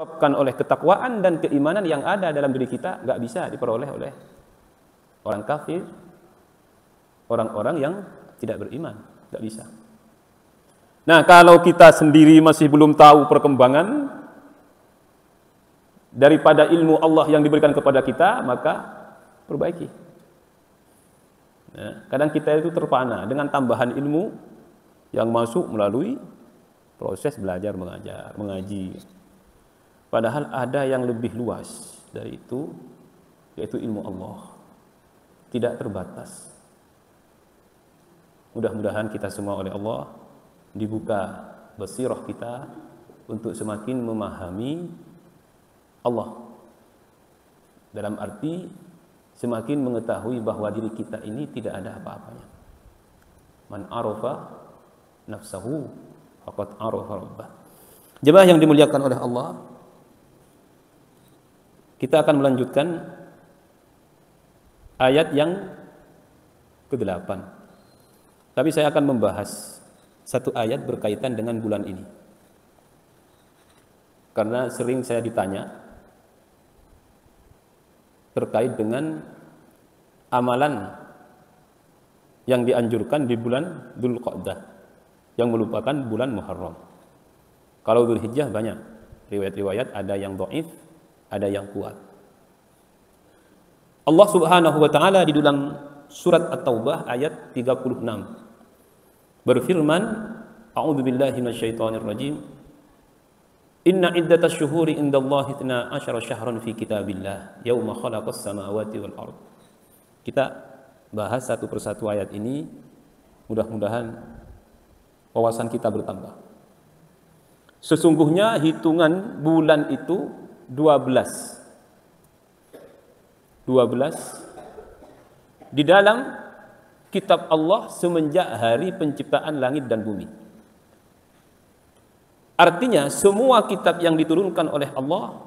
disebabkan oleh ketakwaan dan keimanan yang ada dalam diri kita, nggak bisa diperoleh oleh orang kafir, orang-orang yang tidak beriman, nggak bisa. Nah, kalau kita sendiri masih belum tahu perkembangan daripada ilmu Allah yang diberikan kepada kita, maka perbaiki. Nah, kadang kita itu terpana dengan tambahan ilmu yang masuk melalui proses belajar mengajar, mengaji. Padahal ada yang lebih luas dari itu, yaitu ilmu Allah. Tidak terbatas. Mudah-mudahan kita semua oleh Allah dibuka basirah kita untuk semakin memahami Allah. Dalam arti semakin mengetahui bahwa diri kita ini tidak ada apa-apanya. Man arafa nafsahu faqad arafa rabbah. Jemaah yang dimuliakan oleh Allah, kita akan melanjutkan ayat yang ke-8. Tapi saya akan membahas satu ayat berkaitan dengan bulan ini. Karena sering saya ditanya terkait dengan amalan yang dianjurkan di bulan Dzulqa'dah yang merupakan bulan Muharram. Kalau Dzulhijjah banyak riwayat-riwayat, ada yang dhaif, ada yang kuat. Allah Subhanahu wa taala di dalam surat At-Taubah ayat 36 berfirman, a'udzubillahi minasyaitonir rajim. Inna iddatasy syuhuri indallahi 12 syahran fi kitabillah yauma khalaqas samawati wal ard. Kita bahas satu persatu ayat ini, mudah-mudahan wawasan kita bertambah. Sesungguhnya hitungan bulan itu 12 di dalam kitab Allah semenjak hari penciptaan langit dan bumi. Artinya semua kitab yang diturunkan oleh Allah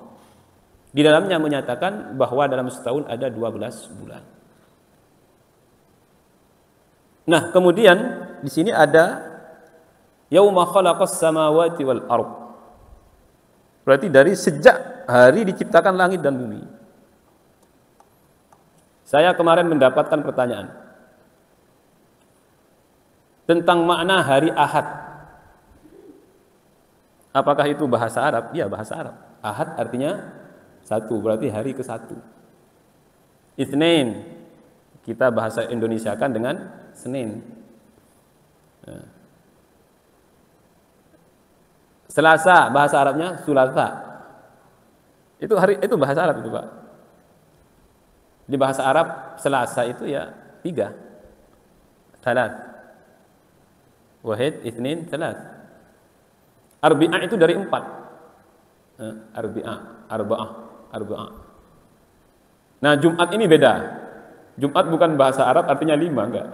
di dalamnya menyatakan bahwa dalam setahun ada 12 bulan. Nah, kemudian di sini ada yauma khalaqas samawati wal ard. Berarti dari sejak hari diciptakan langit dan bumi. Saya kemarin mendapatkan pertanyaan tentang makna hari Ahad. Apakah itu bahasa Arab? Iya, bahasa Arab. Ahad artinya satu, berarti hari ke-1. Itsnain kita bahasa Indonesiakan dengan Senin. Nah. Selasa bahasa Arabnya Sulasa. Itu hari, itu bahasa Arab itu, Pak. Di bahasa Arab Selasa itu ya 3. Salat. Wahid, Itsnin, Salat. Arbi'ah itu dari 4. Arba'ah. Nah, Jumat ini beda. Jumat bukan bahasa Arab artinya 5, enggak.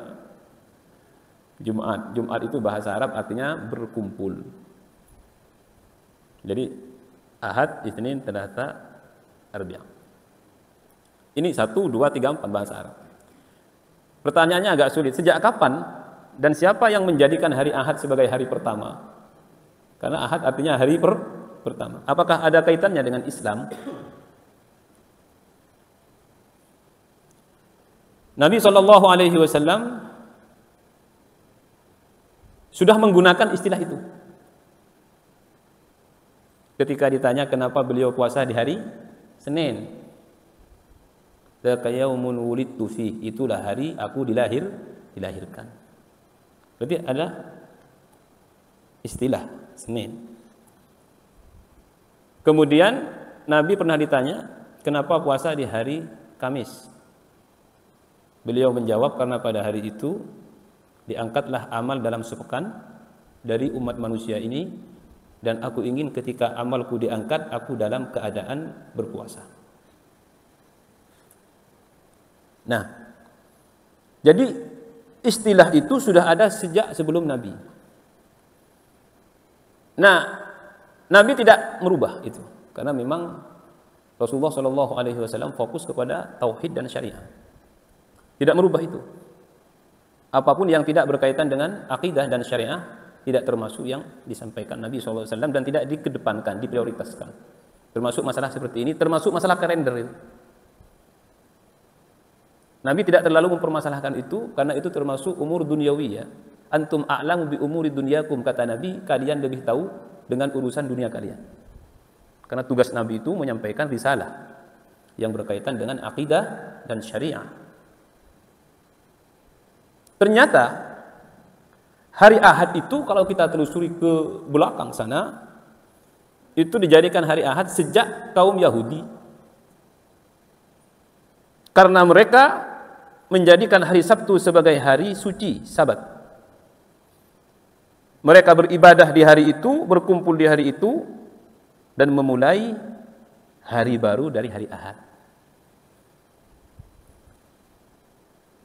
Jumat itu bahasa Arab artinya berkumpul. Jadi Ahad, Itsnin, Thalatha, Arbi'ah. Ini 1, 2, 3, 4 bahasa Arab. Pertanyaannya agak sulit. Sejak kapan dan siapa yang menjadikan hari Ahad sebagai hari pertama? Karena Ahad artinya hari pertama. Apakah ada kaitannya dengan Islam? Nabi SAW sudah menggunakan istilah itu. Ketika ditanya kenapa beliau puasa di hari Senin, dzaka yaumun wulidtu fihi, itulah hari aku dilahirkan. Berarti ada istilah Senin. Kemudian Nabi pernah ditanya kenapa puasa di hari Kamis. Beliau menjawab karena pada hari itu diangkatlah amal dalam sepekan dari umat manusia ini, dan aku ingin ketika amalku diangkat aku dalam keadaan berpuasa. Nah, jadi istilah itu sudah ada sejak sebelum Nabi. Nah, Nabi tidak merubah itu karena memang Rasulullah SAW fokus kepada tauhid dan syariah. Tidak merubah itu. Apapun yang tidak berkaitan dengan akidah dan syariah tidak termasuk yang disampaikan Nabi SAW dan tidak dikedepankan, diprioritaskan. Termasuk masalah seperti ini, termasuk masalah kalender itu. Nabi tidak terlalu mempermasalahkan itu karena itu termasuk umur duniawi ya. Antum a'lamu bi umuri dunyakum, kata Nabi, kalian lebih tahu dengan urusan dunia kalian. Karena tugas Nabi itu menyampaikan risalah yang berkaitan dengan akidah dan syariah. Ternyata hari Ahad itu kalau kita telusuri ke belakang sana, itu dijadikan hari Ahad sejak kaum Yahudi. Karena mereka menjadikan hari Sabtu sebagai hari suci, Sabat. Mereka beribadah di hari itu, berkumpul di hari itu, dan memulai hari baru dari hari Ahad.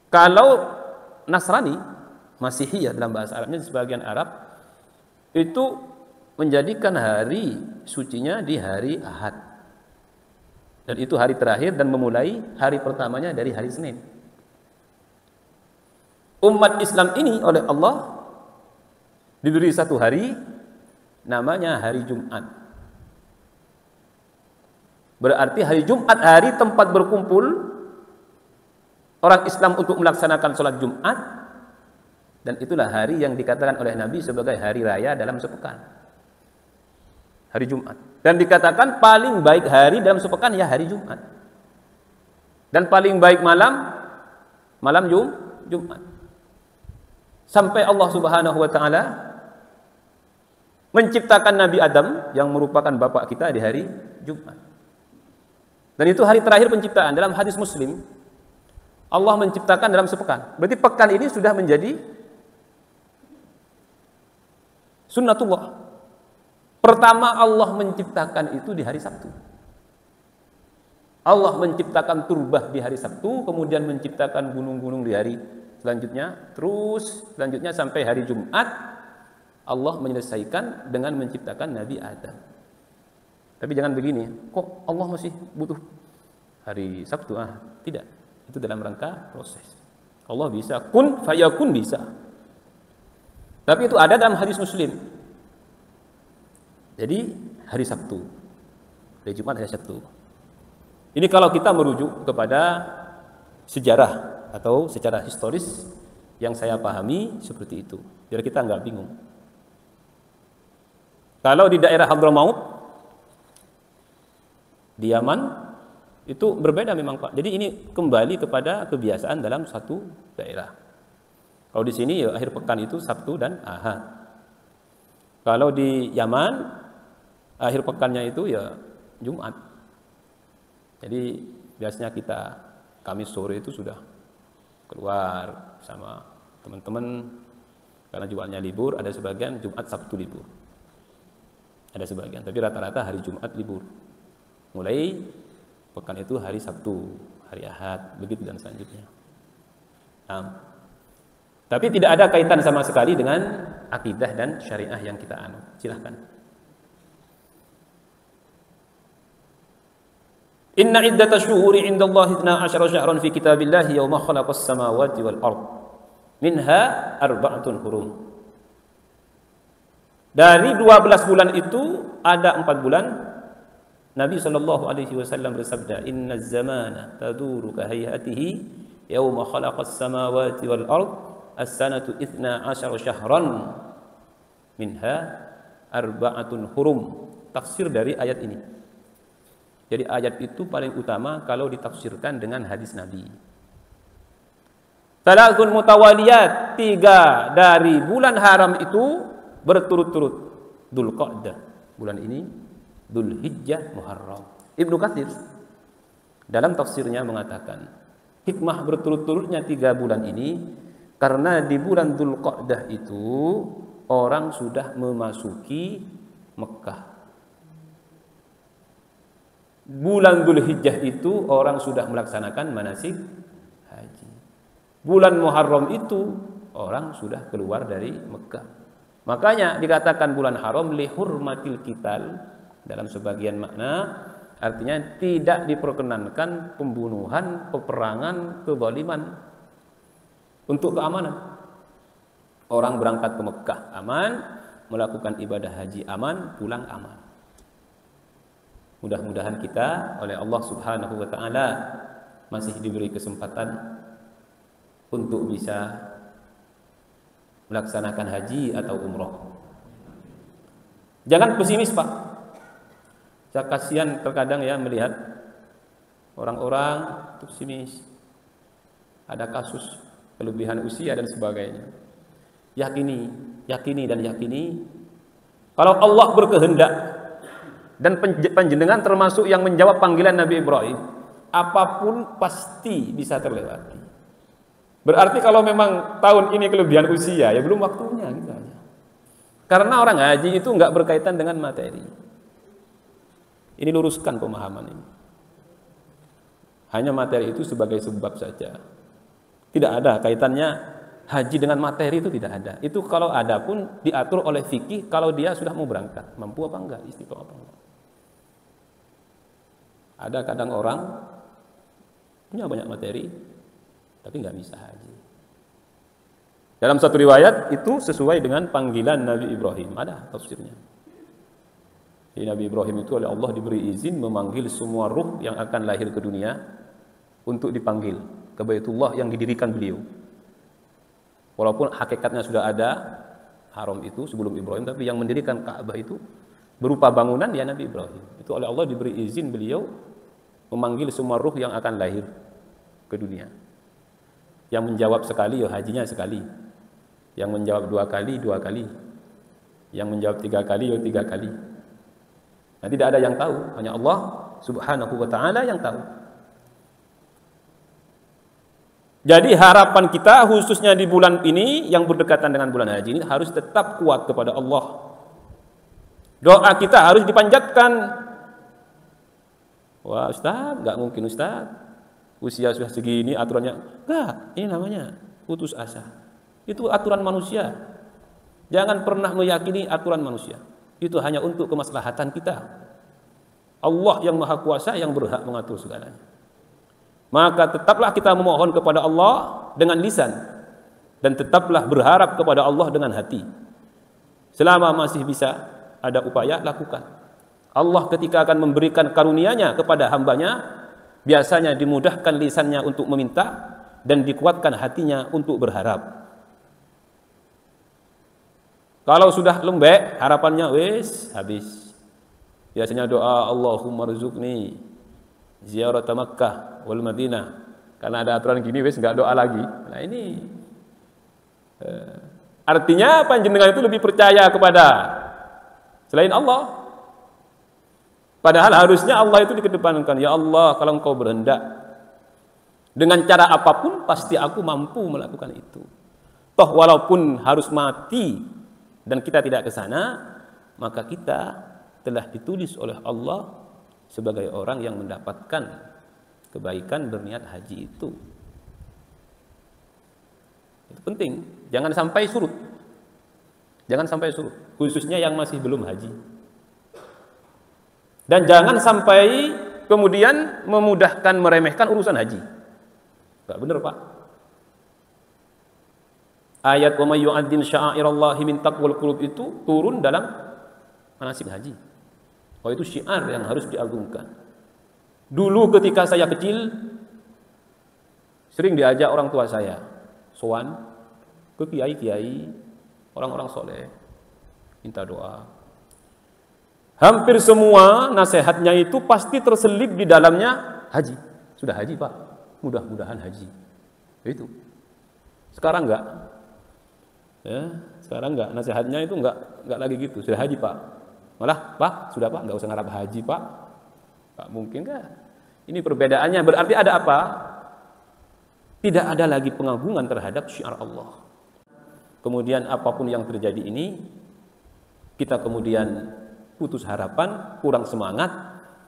Kalau Nasrani, Masihiyah dalam bahasa Arabnya, sebagian Arab, itu menjadikan hari sucinya di hari Ahad. Dan itu hari terakhir dan memulai hari pertamanya dari hari Senin. Umat Islam ini oleh Allah diberi satu hari, namanya hari Jumat. Berarti hari Jumat hari tempat berkumpul orang Islam untuk melaksanakan sholat Jumat. Dan itulah hari yang dikatakan oleh Nabi sebagai hari raya dalam sepekan. Hari Jumat. Dan dikatakan paling baik hari dalam sepekan ya hari Jumat. Dan paling baik malam Jumat. Sampai Allah Subhanahu wa taala menciptakan Nabi Adam yang merupakan bapak kita di hari Jumat. Dan itu hari terakhir penciptaan. Dalam hadis Muslim, Allah menciptakan dalam sepekan. Berarti pekan ini sudah menjadi sunnatullah. Pertama Allah menciptakan itu di hari Sabtu. Allah menciptakan turbah di hari Sabtu, kemudian menciptakan gunung-gunung di hari selanjutnya, terus selanjutnya sampai hari Jumat Allah menyelesaikan dengan menciptakan Nabi Adam. Tapi jangan begini, kok Allah masih butuh hari Sabtu? Tidak. Itu dalam rangka proses. Allah bisa kun fayakun bisa. Tapi itu ada dalam hadis Muslim. Jadi hari Sabtu, hari Jumat, hari Sabtu. Ini kalau kita merujuk kepada sejarah atau secara historis yang saya pahami seperti itu. Biar kita nggak bingung. Kalau di daerah Hadramaut, di Yaman, itu berbeda memang Pak. Jadi ini kembali kepada kebiasaan dalam satu daerah. Kalau di sini ya akhir pekan itu Sabtu dan Ahad. Kalau di Yaman, akhir pekannya itu ya Jumat. Jadi biasanya kita Kamis sore itu sudah keluar sama teman-teman karena Jumatnya libur, ada sebagian Jumat Sabtu libur. Ada sebagian, tapi rata-rata hari Jumat libur. Mulai pekan itu hari Sabtu, hari Ahad, begitu dan selanjutnya. Tapi tidak ada kaitan sama sekali dengan akidah dan syariah yang kita anut. Silahkan. Inna iddatasy syuhuri 'indallahi 12 syahran fi kitabillahi yauma khalaqas samawati wal ard. Minha arba'atun hurum. Dari 12 bulan itu ada 4 bulan. Nabi sallallahu alaihi wasallam bersabda, "Inna zamana taduru ka hayatihi yauma khalaqas samawati wal ard, as-sanatu 12 syahran. Minha arba'atun hurum." Tafsir dari ayat ini. Jadi ayat itu paling utama kalau ditafsirkan dengan hadis Nabi. Thalathun mutawaliyat, 3 dari bulan haram itu berturut-turut. Dzulqa'dah, bulan ini, Dzulhijjah, Muharram. Ibnu Katsir dalam tafsirnya mengatakan, hikmah berturut-turutnya 3 bulan ini karena di bulan Dzulqa'dah itu orang sudah memasuki Mekah. Bulan Dzulhijjah itu orang sudah melaksanakan manasik haji. Bulan Muharram itu orang sudah keluar dari Mekah. Makanya dikatakan bulan haram li hurmatil qital, dalam sebagian makna artinya tidak diperkenankan pembunuhan, peperangan, kezaliman untuk keamanan. Orang berangkat ke Mekah, aman, melakukan ibadah haji aman, pulang aman. Mudah-mudahan kita oleh Allah Subhanahu wa taala masih diberi kesempatan untuk bisa melaksanakan haji atau umroh. Jangan pesimis, Pak. Saya kasihan terkadang ya melihat orang-orang pesimis. Ada kasus kelebihan usia dan sebagainya. Yakini dan yakini kalau Allah berkehendak dan panjenengan termasuk yang menjawab panggilan Nabi Ibrahim, apapun pasti bisa terlewati. Berarti kalau memang tahun ini kelebihan usia, ya belum waktunya gitu aja. Karena orang haji itu enggak berkaitan dengan materi. Ini luruskan pemahaman ini. Hanya materi itu sebagai sebab saja. Tidak ada kaitannya haji dengan materi, itu tidak ada. Itu kalau ada pun diatur oleh fikih kalau dia sudah mau berangkat, mampu apa enggak, istiqomah apa enggak. Ada kadang orang punya banyak materi tapi nggak bisa haji. Dalam satu riwayat itu sesuai dengan panggilan Nabi Ibrahim, ada tafsirnya. Jadi Nabi Ibrahim itu oleh Allah diberi izin memanggil semua ruh yang akan lahir ke dunia untuk dipanggil ke Baitullah yang didirikan beliau. Walaupun hakikatnya sudah ada haram itu sebelum Ibrahim, tapi yang mendirikan Ka'bah itu berupa bangunan ya Nabi Ibrahim. Itu oleh Allah diberi izin beliau memanggil semua ruh yang akan lahir ke dunia. Yang menjawab sekali ya hajinya sekali. Yang menjawab 2 kali 2 kali. Yang menjawab 3 kali ya 3 kali. Nah, tidak ada yang tahu, hanya Allah Subhanahu wa taala yang tahu. Jadi harapan kita khususnya di bulan ini yang berdekatan dengan bulan haji ini harus tetap kuat kepada Allah. Doa kita harus dipanjatkan. Wah Ustaz, nggak mungkin Ustaz. Usia sudah segini aturannya. Enggak, ini namanya putus asa. Itu aturan manusia. Jangan pernah meyakini aturan manusia. Itu hanya untuk kemaslahatan kita. Allah yang Maha Kuasa yang berhak mengatur segalanya. Maka tetaplah kita memohon kepada Allah dengan lisan dan tetaplah berharap kepada Allah dengan hati. Selama masih bisa ada upaya, lakukan. Allah ketika akan memberikan karunia-Nya kepada hambanya, biasanya dimudahkan lisannya untuk meminta dan dikuatkan hatinya untuk berharap. Kalau sudah lembek, harapannya wis habis. Biasanya doa Allahumma rzuqni ziarah Makkah wal Madinah. Karena ada aturan gini wis enggak doa lagi. Nah ini artinya panjenengan itu lebih percaya kepada selain Allah. Padahal harusnya Allah itu dikedepankan. Ya Allah, kalau Engkau berhendak dengan cara apapun pasti aku mampu melakukan itu. Toh walaupun harus mati dan kita tidak ke sana, maka kita telah ditulis oleh Allah sebagai orang yang mendapatkan kebaikan berniat haji itu. Itu penting, jangan sampai surut. Jangan sampai surut, khususnya yang masih belum haji. Dan jangan sampai kemudian memudahkan meremehkan urusan haji. Enggak benar, Pak. Ayat wa may yu'azzim sya'airallahi min taqwal qulub itu turun dalam manasik haji. Oh, itu syiar yang harus diagungkan. Dulu ketika saya kecil sering diajak orang tua saya sowan ke kiai-kiai, orang-orang soleh, minta doa. Hampir semua nasihatnya itu pasti terselip di dalamnya haji. Sudah haji, Pak? Mudah-mudahan haji. Itu. Sekarang enggak. Ya, sekarang enggak, nasihatnya itu enggak lagi gitu. Sudah haji, Pak. Malah, Pak, sudah Pak, enggak usah ngarap haji, Pak. Pak, mungkin enggak. Ini perbedaannya berarti ada apa? Tidak ada lagi pengagungan terhadap syiar Allah. Kemudian apapun yang terjadi ini, kita kemudian putus harapan, kurang semangat,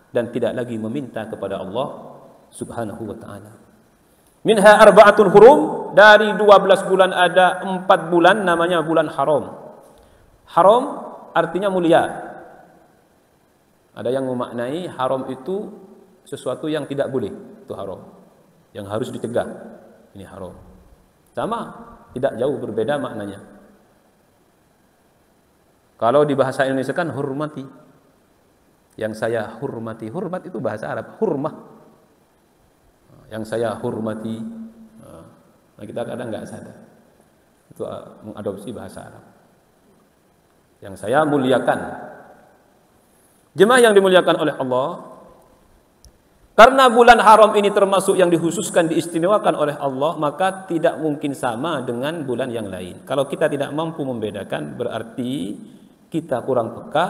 dan tidak lagi meminta kepada Allah Subhanahu wa ta'ala. Minha arba'atun hurum, dari 12 bulan ada 4 bulan namanya bulan haram. Haram artinya mulia. Ada yang memaknai haram itu sesuatu yang tidak boleh, itu haram. Yang harus dicegah, ini haram. Sama, tidak jauh berbeda maknanya. Kalau di bahasa Indonesia kan hormati. Yang saya hormati, hormat itu bahasa Arab, hurmah. Yang saya hormati, nah kita kadang nggak sadar. Itu mengadopsi bahasa Arab. Yang saya muliakan. Jemaah yang dimuliakan oleh Allah, karena bulan haram ini termasuk yang dikhususkan, diistimewakan oleh Allah, maka tidak mungkin sama dengan bulan yang lain. Kalau kita tidak mampu membedakan, berarti kita kurang peka,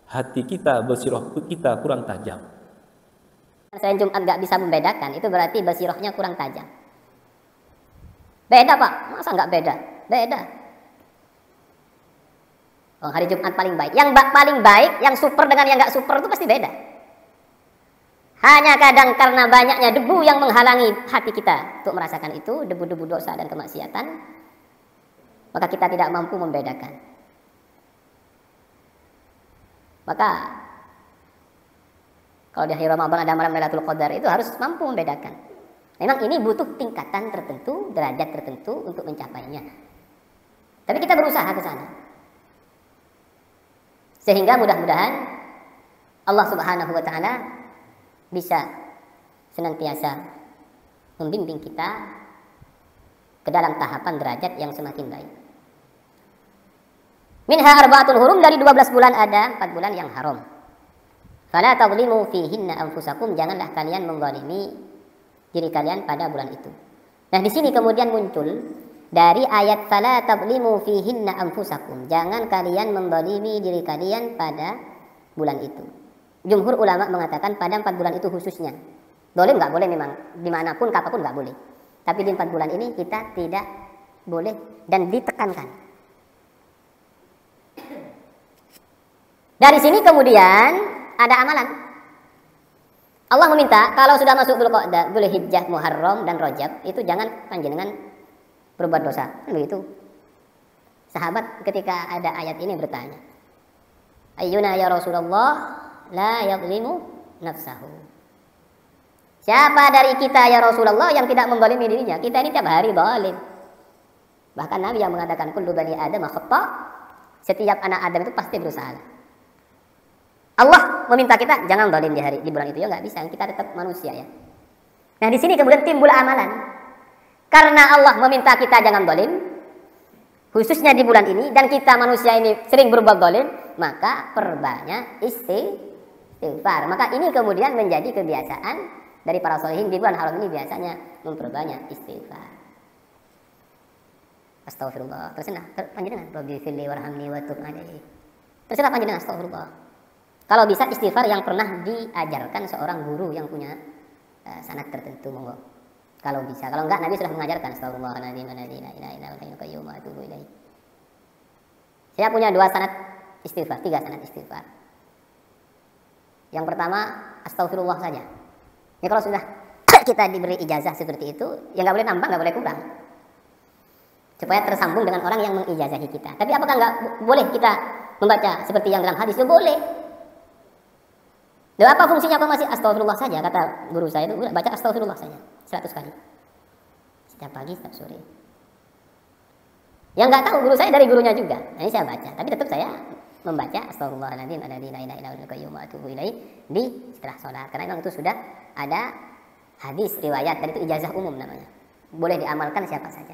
hati kita, basirah kita kurang tajam. Selain Jumat nggak bisa membedakan, itu berarti basirahnya kurang tajam. Beda Pak, masa nggak beda? Beda. Oh, hari Jumat paling baik. Yang paling baik, yang super dengan yang nggak super itu pasti beda. Hanya kadang karena banyaknya debu yang menghalangi hati kita untuk merasakan itu, debu-debu dosa dan kemaksiatan, maka kita tidak mampu membedakan. Maka kalau di akhir Ramadan ada malam Lailatul Qadar, itu harus mampu membedakan. Memang ini butuh tingkatan tertentu, derajat tertentu untuk mencapainya. Tapi kita berusaha ke sana. Sehingga mudah-mudahan Allah Subhanahu wa taala bisa senantiasa membimbing kita ke dalam tahapan derajat yang semakin baik. Minha arba'atul hurum, dari 12 bulan ada 4 bulan yang haram. Fala tadhlimu fihinna anfusakum, janganlah kalian menzalimi diri kalian pada bulan itu. Nah, di sini kemudian muncul dari ayat fala tadhlimu fihinna anfusakum, jangan kalian menzalimi diri kalian pada bulan itu. Jumhur ulama mengatakan pada 4 bulan itu khususnya. Dolim nggak boleh memang, dimanapun, kapanpun nggak boleh. Tapi di 4 bulan ini kita tidak boleh dan ditekankan. Dari sini kemudian ada amalan. Allah meminta kalau sudah masuk Dzulhijjah, Muharram dan Rajab, itu jangan panjenengan berbuat dosa. Begitu. Sahabat ketika ada ayat ini bertanya, ayyuna ya Rasulullah la yadhlimu nafsahu. Siapa dari kita ya Rasulullah yang tidak menzalimi dirinya? Kita ini tiap hari zalim. Bahkan Nabi yang mengatakan kullu bani Adam khata', setiap anak Adam itu pasti bersalah. Allah meminta kita jangan zalim di bulan itu, ya nggak bisa, kita tetap manusia ya. Nah, di sini kemudian timbul amalan. Karena Allah meminta kita jangan zalim, khususnya di bulan ini, dan kita manusia ini sering berbuat zalim, maka perbanyak istighfar. Maka ini kemudian menjadi kebiasaan dari para sholihin di bulan haram ini, biasanya memperbanyak istighfar. Astagfirullah. Terserah panjenengan. Rabbi firli warhamni wa tub alaihi. Terserah panjenengan, astagfirullah. Kalau bisa istighfar yang pernah diajarkan seorang guru yang punya sanad tertentu, monggo. Kalau bisa, kalau enggak Nabi sudah mengajarkan astagfirullahaladzim la ilaha illa huwal qayyum wa atubu ilaihi. Saya punya 2 sanad istighfar, 3 sanad istighfar. Yang pertama astagfirullah saja. Ya kalau sudah kita diberi ijazah seperti itu, ya nggak boleh nambah, nggak boleh kurang. Supaya tersambung dengan orang yang mengijazahi kita. Tapi apakah nggak boleh kita membaca seperti yang dalam hadis? Ya boleh. Loh, apa fungsinya kok masih astagfirullah saja? Kata guru saya itu, baca astagfirullah saja 100 kali. Setiap pagi, setiap sore. Yang nggak tahu guru saya dari gurunya juga. Nah, ini saya baca, tapi tetap saya membaca astagfirullahaladzim la ilaha illa huwal qayyum wa atubu ilaihi di setelah sholat. Karena memang itu sudah ada hadis riwayat, dan itu ijazah umum namanya. Boleh diamalkan siapa saja.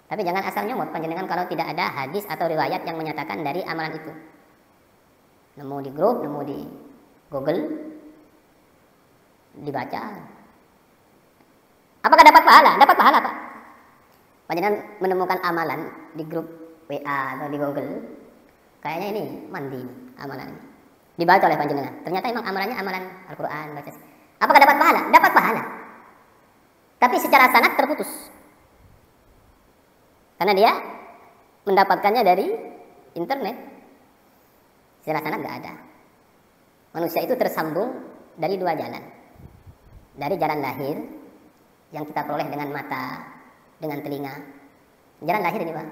Tapi jangan asal nyomot panjenengan kalau tidak ada hadis atau riwayat yang menyatakan dari amalan itu. Nemu di grup, nemu di Google, dibaca. Apakah dapat pahala? Dapat pahala, Pak. Panjenengan menemukan amalan di grup WA atau di Google, kayaknya ini mandi amalan ini. Dibaca oleh panjenengan. Ternyata emang amalannya amalan Al-Quran, baca. Apakah dapat pahala? Dapat pahala. Tapi secara sanad terputus. Karena dia mendapatkannya dari internet. Secara sanad nggak ada. Manusia itu tersambung dari 2 jalan. Dari jalan lahir yang kita peroleh dengan mata, dengan telinga. Jalan lahir ini, Pak.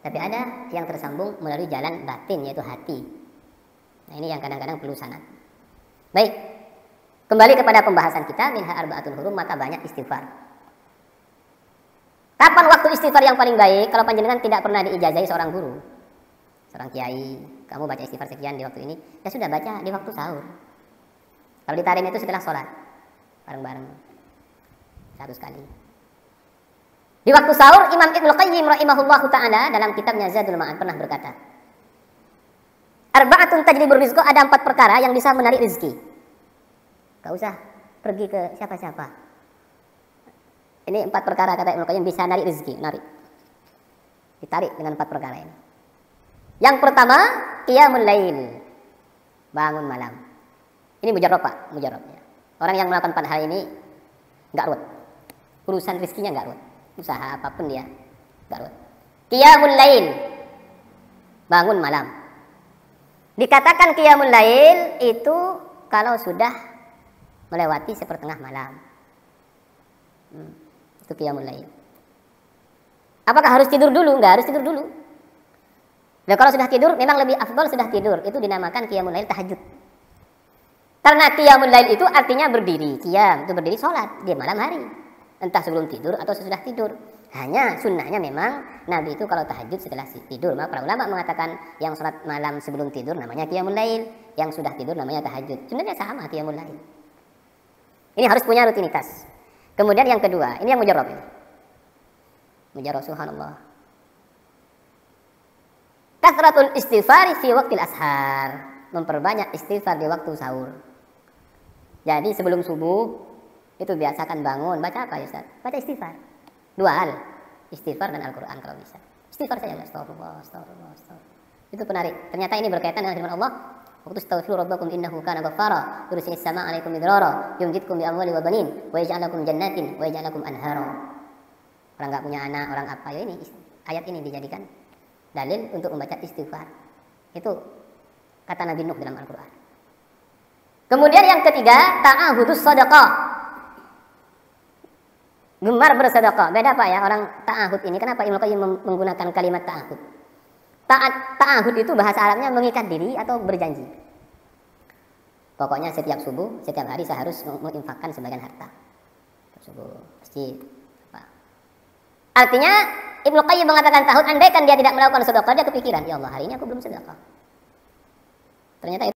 Tapi ada yang tersambung melalui jalan batin, yaitu hati. Nah, ini yang kadang-kadang perlu sanad. Baik. Kembali kepada pembahasan kita, minha arba'atun hurum, maka banyak istighfar. Kapan waktu istighfar yang paling baik? Kalau panjenengan tidak pernah diijazahi seorang guru, seorang kiai, kamu baca istighfar sekian di waktu ini, ya sudah baca di waktu sahur. Kalau di tarim itu setelah sholat, bareng-bareng, 1 kali. Di waktu sahur, Imam Ibnu Qayyim rahimahullahu ta'ala dalam kitabnya Zadul Ma'ad pernah berkata, Arba'atun tajlibur rizqa, ada 4 perkara yang bisa menarik rezeki. Gak usah pergi ke siapa-siapa. Ini 4 perkara kata Ibnu Qayyim bisa narik rezeki, narik. Ditarik dengan 4 perkara ini. Yang pertama, qiyamul lail, bangun malam. Ini mujarrab Pak, mujarrab. Orang yang melakukan 4 hal ini enggak ruwet. Urusan rezekinya enggak ruwet. Usaha apapun dia enggak ruwet. Qiyamul lail, bangun malam. Dikatakan qiyamul lail itu kalau sudah melewati sepertengah malam. Itu qiyamul lail. Apakah harus tidur dulu? Enggak harus tidur dulu. Nah, kalau sudah tidur memang lebih afdol sudah tidur. Itu dinamakan qiyamul lail tahajud. Karena qiyamul lail itu artinya berdiri. Qiyam itu berdiri sholat di malam hari. Entah sebelum tidur atau sesudah tidur. Hanya sunnahnya memang Nabi itu kalau tahajud setelah tidur. Maka para ulama mengatakan yang sholat malam sebelum tidur namanya qiyamul lail. Yang sudah tidur namanya tahajud. Sebenarnya sama qiyamul lail. Ini harus punya rutinitas. Kemudian yang kedua, ini yang mujarrab ini. Mujarrab subhanallah. Kathratul istighfari fi waqtil ashar, memperbanyak istighfar di waktu sahur. Jadi sebelum subuh itu biasakan bangun baca apa ya Ustaz? Baca istighfar. 2 hal, istighfar dan Al-Qur'an kalau bisa. Istighfar saja, astagfirullah, astagfirullah, astagfirullah. Itu penarik. Ternyata ini berkaitan dengan firman Allah, "Waqtu astaghfiru rabbakum innahu kana ghaffara, yursilis samaa'a 'alaikum midrara, yumdidkum bi amwali wa banin, wa yaj'al lakum jannatin wa yaj'al lakum anhara." Orang enggak punya anak, orang apa ya ini ayat ini dijadikan dalil untuk membaca istighfar. Itu kata Nabi Nuh dalam Al-Quran. Kemudian yang ketiga, ta'ahudus sadaqah, gemar bersedekah. Beda Pak ya orang ta'ahud ini. Kenapa Ibnu Qayyim menggunakan kalimat ta'ahud? Ta'ahud itu bahasa Arabnya mengikat diri atau berjanji. Pokoknya setiap subuh, setiap hari saya harus menginfakkan sebagian harta. Subuh, masjid. Artinya Ibnu Qayyim mengatakan tahun andaikan dia tidak melakukan sedekah, dia kepikiran, ya Allah hari ini aku belum sedekah. Ternyata itu